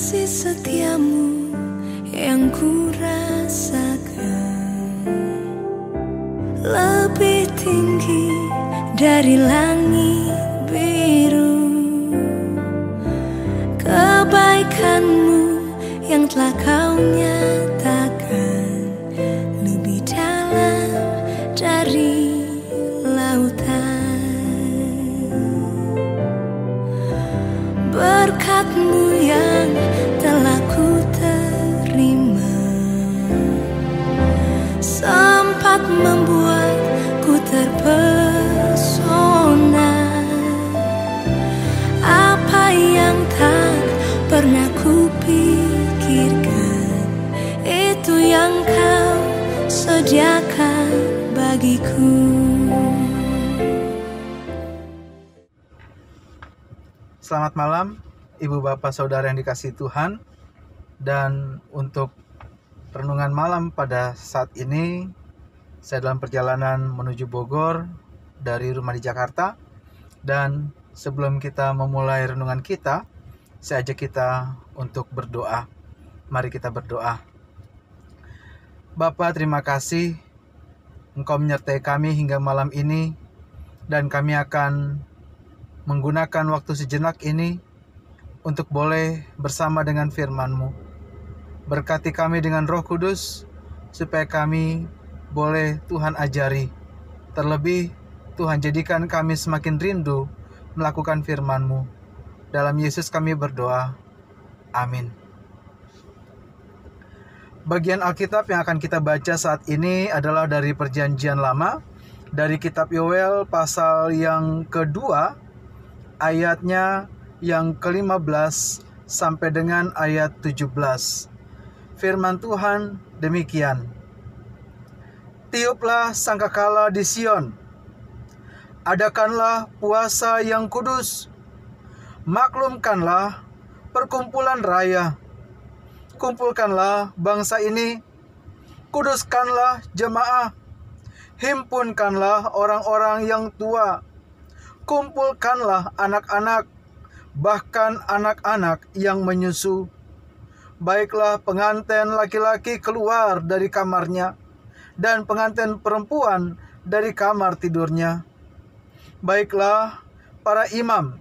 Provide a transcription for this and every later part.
kasih setiamu yang ku rasakan lebih tinggi dari langit biru. Kebaikanmu yang telah kau nyatakan lebih dalam dari lautan. Berkat-Mu yang telah ku terima sempat membuatku terpesona. Apa yang tak pernah ku pikirkan, itu yang kau sediakan bagiku. Selamat malam, Ibu Bapak Saudara yang dikasihi Tuhan. Dan untuk renungan malam pada saat ini, saya dalam perjalanan menuju Bogor dari rumah di Jakarta. Dan sebelum kita memulai renungan kita, saya ajak kita untuk berdoa. Mari kita berdoa. Bapa, terima kasih Engkau menyertai kami hingga malam ini, dan kami akan menggunakan waktu sejenak ini untuk boleh bersama dengan firman-Mu. Berkati kami dengan Roh Kudus, supaya kami boleh Tuhan ajari. Terlebih, Tuhan jadikan kami semakin rindu melakukan firman-Mu. Dalam Yesus kami berdoa. Amin. Bagian Alkitab yang akan kita baca saat ini adalah dari Perjanjian Lama, dari kitab Yoel pasal yang kedua, ayatnya yang ke-15 sampai dengan ayat 17. Firman Tuhan demikian. Tiuplah sangkakala di Sion, adakanlah puasa yang kudus, maklumkanlah perkumpulan raya, kumpulkanlah bangsa ini, kuduskanlah jemaah, himpunkanlah orang-orang yang tua, kumpulkanlah anak-anak, bahkan anak-anak yang menyusu. Baiklah pengantin laki-laki keluar dari kamarnya, dan pengantin perempuan dari kamar tidurnya. Baiklah para imam,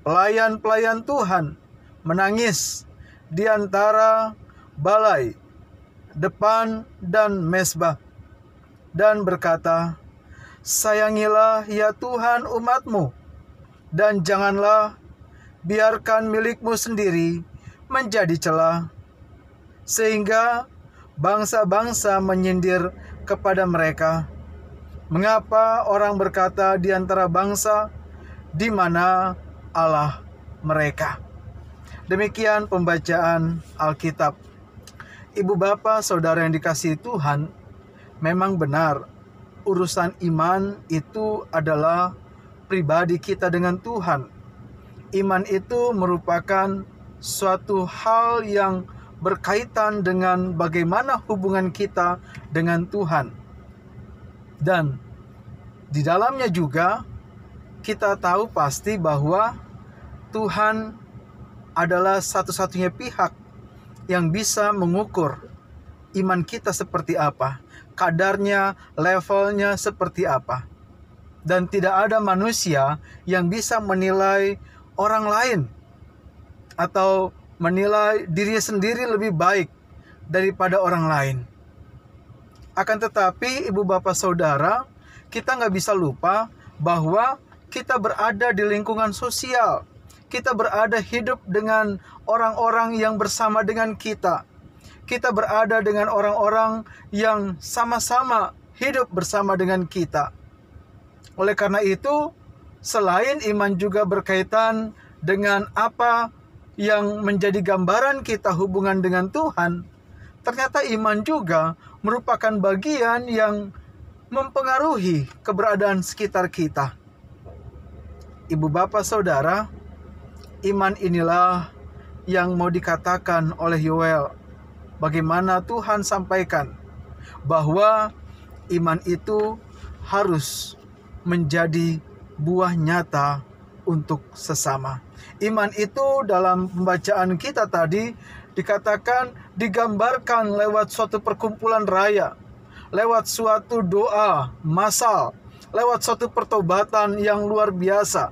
pelayan-pelayan Tuhan, menangis di antara balai, depan dan mezbah, dan berkata, sayangilah ya Tuhan umat-Mu, dan janganlah biarkan milik-Mu sendiri menjadi celah, sehingga bangsa-bangsa menyindir kepada mereka. Mengapa orang berkata di antara bangsa, di mana Allah mereka? Demikian pembacaan Alkitab. Ibu Bapak Saudara yang dikasihi Tuhan, memang benar urusan iman itu adalah pribadi kita dengan Tuhan. Iman itu merupakan suatu hal yang berkaitan dengan bagaimana hubungan kita dengan Tuhan. Dan di dalamnya juga kita tahu pasti bahwa Tuhan adalah satu-satunya pihak yang bisa mengukur iman kita seperti apa, kadarnya, levelnya seperti apa. Dan tidak ada manusia yang bisa menilai orang lain atau menilai diri sendiri lebih baik daripada orang lain. Akan tetapi, Ibu Bapak Saudara, kita nggak bisa lupa bahwa kita berada di lingkungan sosial. Kita berada hidup dengan orang-orang yang bersama dengan kita. Kita berada dengan orang-orang yang sama-sama hidup bersama dengan kita. Oleh karena itu, selain iman juga berkaitan dengan apa yang menjadi gambaran kita hubungan dengan Tuhan, ternyata iman juga merupakan bagian yang mempengaruhi keberadaan sekitar kita. Ibu Bapak Saudara, iman inilah yang mau dikatakan oleh Yoel. Bagaimana Tuhan sampaikan bahwa iman itu harus menjadi buah nyata untuk sesama. Iman itu dalam pembacaan kita tadi dikatakan digambarkan lewat suatu perkumpulan raya, lewat suatu doa massal, lewat suatu pertobatan yang luar biasa.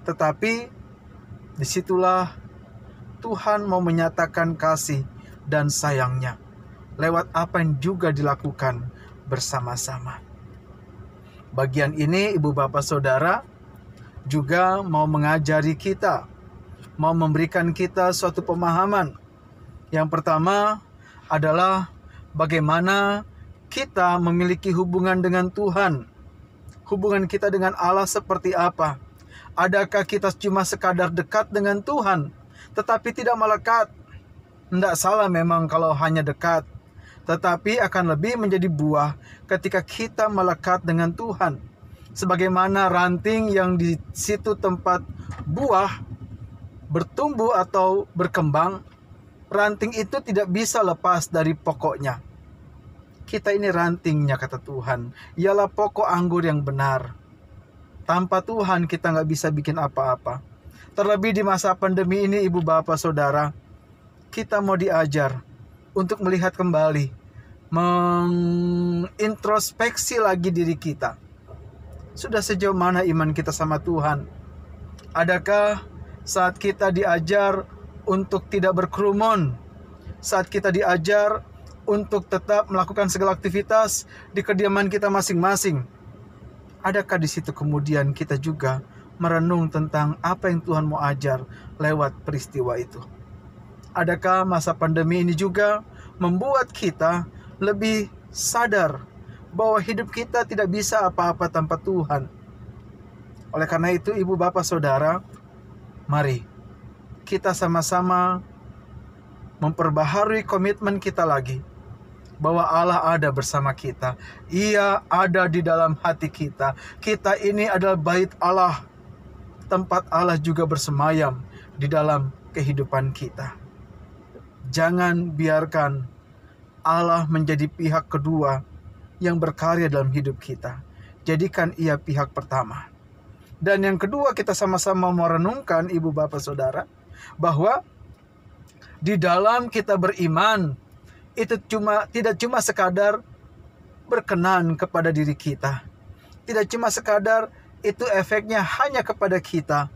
Tetapi disitulah Tuhan mau menyatakan kasih dan sayangnya lewat apa yang juga dilakukan bersama-sama. Bagian ini Ibu Bapak Saudara juga mau mengajari kita, mau memberikan kita suatu pemahaman. Yang pertama adalah bagaimana kita memiliki hubungan dengan Tuhan. Hubungan kita dengan Allah seperti apa? Adakah kita cuma sekadar dekat dengan Tuhan, tetapi tidak melekat? Tidak salah memang kalau hanya dekat, tetapi akan lebih menjadi buah ketika kita melekat dengan Tuhan. Sebagaimana ranting yang di situ tempat buah bertumbuh atau berkembang, ranting itu tidak bisa lepas dari pokoknya. Kita ini rantingnya, kata Tuhan. Ialah pokok anggur yang benar. Tanpa Tuhan kita nggak bisa bikin apa-apa. Terlebih di masa pandemi ini, Ibu Bapak Saudara, kita mau diajar untuk melihat kembali, mengintrospeksi lagi diri kita. Sudah sejauh mana iman kita sama Tuhan? Adakah saat kita diajar untuk tidak berkerumun, saat kita diajar untuk tetap melakukan segala aktivitas di kediaman kita masing-masing, adakah di situ kemudian kita juga merenung tentang apa yang Tuhan mau ajar lewat peristiwa itu? Adakah masa pandemi ini juga membuat kita lebih sadar bahwa hidup kita tidak bisa apa-apa tanpa Tuhan? Oleh karena itu, Ibu Bapak Saudara, mari kita sama-sama memperbaharui komitmen kita lagi, bahwa Allah ada bersama kita. Ia ada di dalam hati kita. Kita ini adalah bait Allah, tempat Allah juga bersemayam di dalam kehidupan kita. Jangan biarkan Allah menjadi pihak kedua yang berkarya dalam hidup kita. Jadikan ia pihak pertama. Dan yang kedua, kita sama-sama merenungkan, Ibu Bapak Saudara, bahwa di dalam kita beriman itu tidak cuma sekadar berkenan kepada diri kita. Tidak cuma sekadar itu efeknya hanya kepada kita.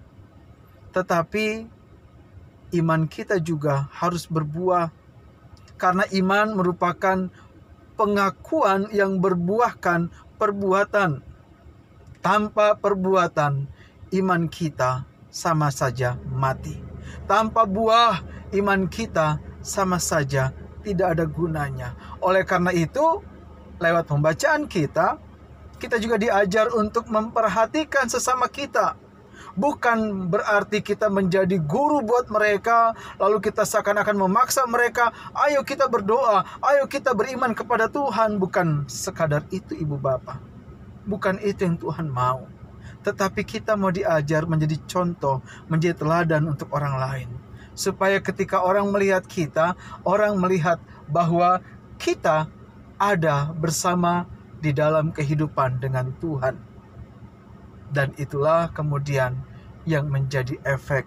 Tetapi iman kita juga harus berbuah. Karena iman merupakan pengakuan yang berbuahkan perbuatan. Tanpa perbuatan, iman kita sama saja mati. Tanpa buah, iman kita sama saja tidak ada gunanya. Oleh karena itu, lewat pembacaan kita juga diajar untuk memperhatikan sesama kita. Bukan berarti kita menjadi guru buat mereka, lalu kita seakan-akan memaksa mereka, ayo kita berdoa, ayo kita beriman kepada Tuhan. Bukan sekadar itu, Ibu Bapak. Bukan itu yang Tuhan mau. Tetapi kita mau diajar menjadi contoh, menjadi teladan untuk orang lain. Supaya ketika orang melihat kita, orang melihat bahwa kita ada bersama di dalam kehidupan dengan Tuhan. Dan itulah kemudian yang menjadi efek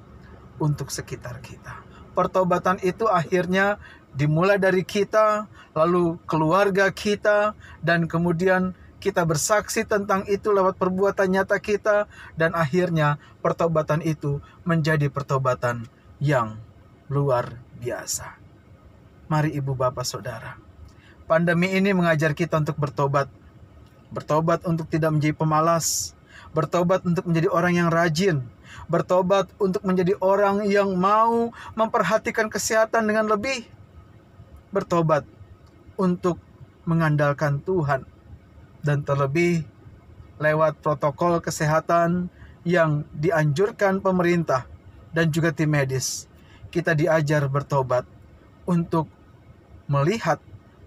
untuk sekitar kita. Pertobatan itu akhirnya dimulai dari kita, lalu keluarga kita, dan kemudian kita bersaksi tentang itu lewat perbuatan nyata kita, dan akhirnya pertobatan itu menjadi pertobatan yang luar biasa. Mari Ibu Bapak Saudara, pandemi ini mengajar kita untuk bertobat. Bertobat untuk tidak menjadi pemalas. Bertobat untuk menjadi orang yang rajin. Bertobat untuk menjadi orang yang mau memperhatikan kesehatan dengan lebih. Bertobat untuk mengandalkan Tuhan. Dan terlebih lewat protokol kesehatan yang dianjurkan pemerintah dan juga tim medis. Kita diajar bertobat untuk melihat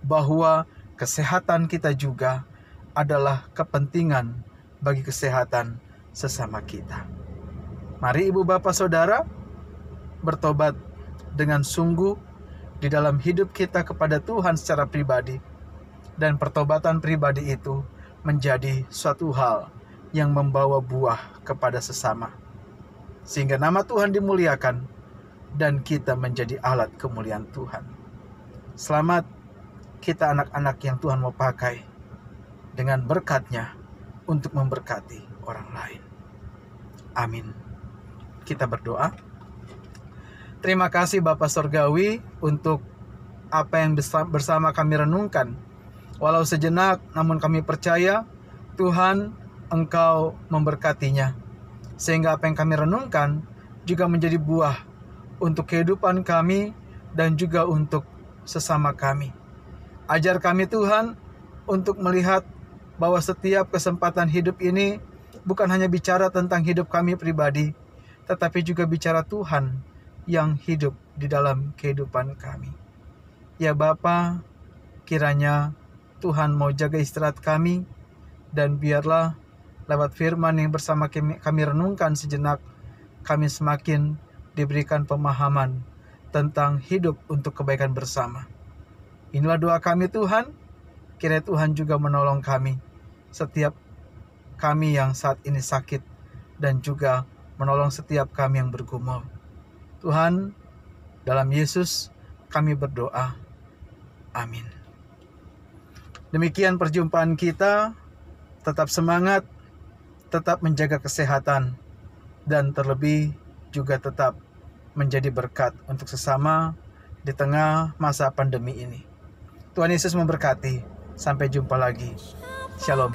bahwa kesehatan kita juga adalah kepentingan bagi kesehatan sesama kita. Mari Ibu Bapak Saudara bertobat dengan sungguh di dalam hidup kita kepada Tuhan secara pribadi. Dan pertobatan pribadi itu menjadi suatu hal yang membawa buah kepada sesama. sehingga nama Tuhan dimuliakan dan kita menjadi alat kemuliaan Tuhan. Selamat kita anak-anak yang Tuhan mau pakai dengan berkat-Nya untuk memberkati orang lain. Amin. Kita berdoa. Terima kasih Bapa Sorgawi untuk apa yang bersama kami renungkan. Walau sejenak, namun kami percaya Tuhan, Engkau memberkatinya. Sehingga apa yang kami renungkan juga menjadi buah untuk kehidupan kami dan juga untuk sesama kami. Ajar kami Tuhan untuk melihat bahwa setiap kesempatan hidup ini bukan hanya bicara tentang hidup kami pribadi, tetapi juga bicara Tuhan yang hidup di dalam kehidupan kami. Ya Bapa, kiranya Tuhan mau jaga istirahat kami, dan biarlah lewat firman yang bersama kami renungkan sejenak, kami semakin diberikan pemahaman tentang hidup untuk kebaikan bersama. Inilah doa kami Tuhan, kiranya Tuhan juga menolong kami, setiap kami yang saat ini sakit, dan juga menolong setiap kami yang bergumul. Tuhan, dalam Yesus kami berdoa. Amin. Demikian perjumpaan kita. Tetap semangat, tetap menjaga kesehatan, dan terlebih juga tetap menjadi berkat untuk sesama di tengah masa pandemi ini. Tuhan Yesus memberkati. Sampai jumpa lagi. Shalom.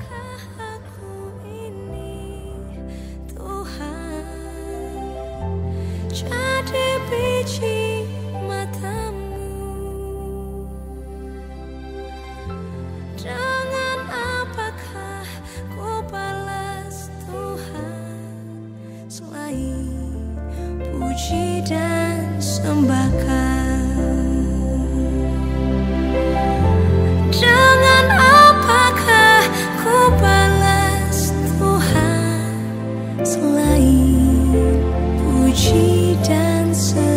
Jadi biji matamu, dengan apakah ku balas Tuhan selain puji dan sembahkan? Dengan apakah ku balas Tuhan selain puji dan sembahkan?